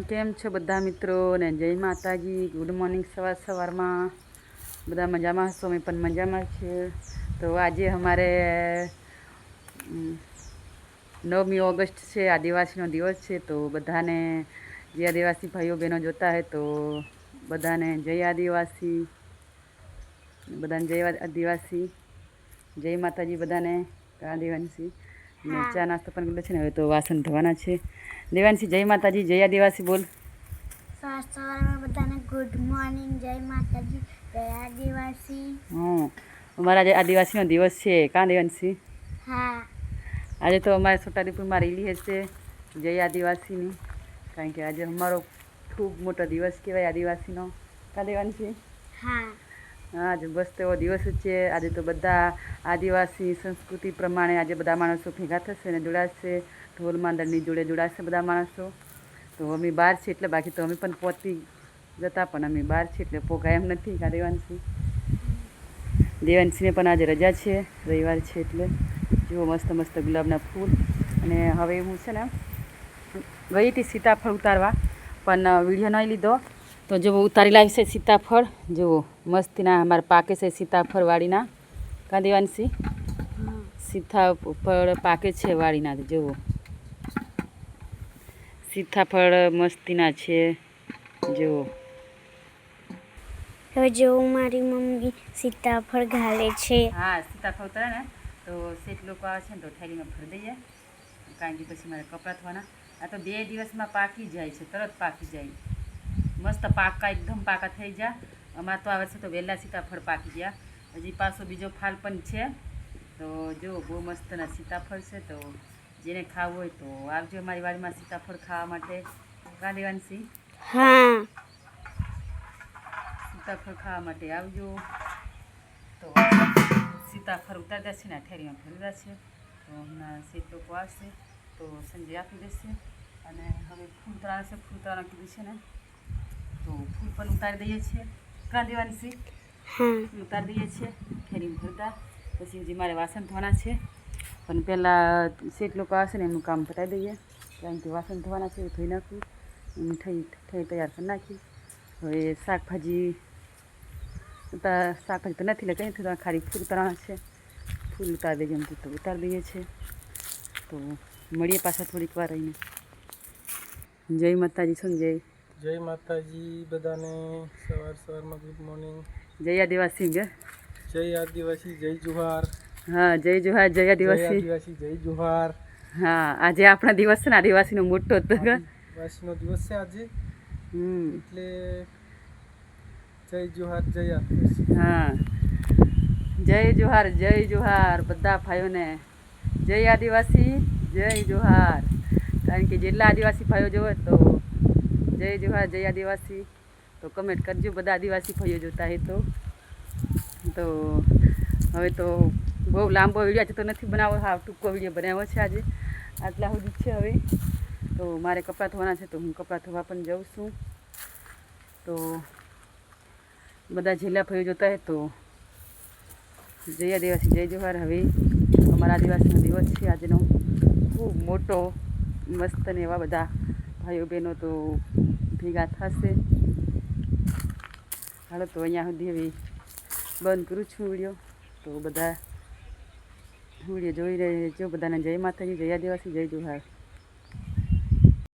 કેમ છો બધા મિત્રો ને જય માતાજી. Good morning. સવારમાં બધા મજામાં હશો, અમે પણ મજામાં છીએ. તો આજે અમારે 9મી ઓગસ્ટ છે, આદિવાસીનો દિવસ છે. તો બધાને જે આદિવાસી ભાઈઓ બહેનો જોતા હોય તો બધાને જય આદિવાસી, બધાને જય આદિવાસી, જય માતાજી બધાને. આદિવાસી ને ચા નાસ્તો પણ કર્યો છે ને હવે તો વાસણ ધોવાના છે. દેવાંશી જય માતાજી, જય આદિવાસી બોલ. સવારમાં બધાને ગુડ મોર્નિંગ, જય માતાજી, જય આદિવાસી. અમારા આજે આદિવાસીનો દિવસ છે. કાં દેવાંશી? હા, આજે તો અમારે છોટાઉદેપુરમાં રેલી હશે જય આદિવાસીની, કારણ કે આજે અમારો ખૂબ મોટો દિવસ કહેવાય આદિવાસીનો. કાં દેવાંશી? હા, આજે બસ એવો દિવસ જ છે. આજે તો બધા આદિવાસી સંસ્કૃતિ પ્રમાણે આજે બધા માણસો ભેગા થશે ને જોડાશે. ઢોલ માંડળની જોડે જોડાશે બધા માણસો. તો અમે બહાર છીએ એટલે, બાકી તો અમે પણ પહોંચી જતા, પણ અમે બહાર છીએ એટલે પોગાય એમ નથી. કાં દેવાંશી? દેવાંશીને પણ આજે રજા છે, રવિવાર છે એટલે. જુઓ મસ્ત મસ્ત ગુલાબના ફૂલ. અને હવે હું છે ને ગઈ હતી સીતાફળ ઉતારવા, પણ વિડીયો નહીં લીધો. તો જુઓ ઉતારી લાવી છે સીતાફળ. જુઓ મસ્તીના અમારા પાકે છે સીતાફળ વાડીના. કાં દેવાંશી? સીતાફળ પાકે છે વાડીના. જુઓ સીતાફળ મસ્તીના છે. જુઓ હવે જો મારી મમ્મી સીતાફળ ઘાલે છે. હા, સીતાફળ ઉતારે ને તો શેઠ લોકો આવે છે ને તો થેલીમાં ભરી દઈએ, કારણ કે પછી મારે કપડાં ધોવાના. આ તો 2 દિવસમાં પાકી જાય છે, તરત પાકી જાય. મસ્ત પાકા, એકદમ પાકા થઈ જાય. અમારે તો આ વર્ષે તો વહેલા સીતાફળ પાકી ગયા. હજી પાછો બીજો ફાલ પણ છે. તો જો બહુ મસ્તના સીતાફળ છે. તો જેને ખાવું હોય તો આવજો અમારી વાડીમાં સીતાફળ ખાવા માટે. કાં દેવાંશી? હા, સીતાફળ ખાવા માટે આવજો. તો સીતાફળ ઉતારી દેશે ને ઠેરીમાં ભરી દેશે. તો હમણાં શેઠ લોકો આવશે તો સંજય આપી દેશે. અને હવે ફૂલ ઉતારશે, ફૂલ ઉતારવાનું કીધું છે ને તો ફૂલ પણ ઉતારી દઈએ છીએ. કાં દેવાંશી? ફૂલ ઉતારી દઈએ છીએ ઠેરીમાં ભરતા. પછી હજી મારે વાસણ ધોવાના છે, પણ પહેલાં શેઠ લોકો આવશે ને એમનું કામ પતાવી દઈએ, કારણ કે વાસણ ધોવાના છે એ ધોઈ નાખું. મીઠાઈ તૈયાર કરી નાખી. હવે શાકભાજી તો નથી એટલે કંઈ થોડા ખાલી ફૂલ ઉતારવાના છે. ફૂલ ઉતારી દેજો એમ તો ઉતારી દઈએ છીએ. તો મળીએ પાછા થોડીક વાર રહીને. જય માતાજી. સંજય જય માતાજી બધાને. સવારમાં ગુડ મોર્નિંગ. જય આદિવાસી. જય આદિવાસી, જય જુહાર. હા, જય જુહાર, જય જય આદિવાસી. આદિવાસી, જય જુહાર. હા, આજે આપણા દિવસ છે ને આદિવાસીનો મોટો. આદિવાસીનો દિવસ છે આજે, એટલે જય જુહાર, જય આદિવાસી. હા, જય જુહાર, જય જુહાર બધા ભાઈઓને. જય આદિવાસી, જય જુહાર. કારણ કે જેટલા આદિવાસી ભાઈઓ જોવે તો જય જુહાર, જય આદિવાસી તો કમેન્ટ કરજો બધા આદિવાસી ભાઈઓ જોતા હોય તો. તો હવે તો બહુ લાંબો વિડીયો આજે તો નથી બનાવવો, હા ટૂંકો વિડીયો બનાવ્યો છે આજે. આટલા સુધી છે. હવે તો મારે કપડાં ધોવાના છે, તો હું કપડાં ધોવા પણ જાઉં છું. તો બધા જિલ્લા ભાઈઓ જોતા હોય તો જય આદિવાસી, જય જુહાર. હવે અમારા આદિવાસીનો દિવસ છે આજનો, ખૂબ મોટો. મસ્ત ને એવા બધા ભાઈઓ બહેનો તો ભેગા થશે. હાલો તો અહીંયા સુધી હવે બંધ કરું છું વિડીયો. તો બધા વિડીયો જોઈ રહેજો. બધાને જય માતાજી, જય આદિવાસી, જય જુહાર.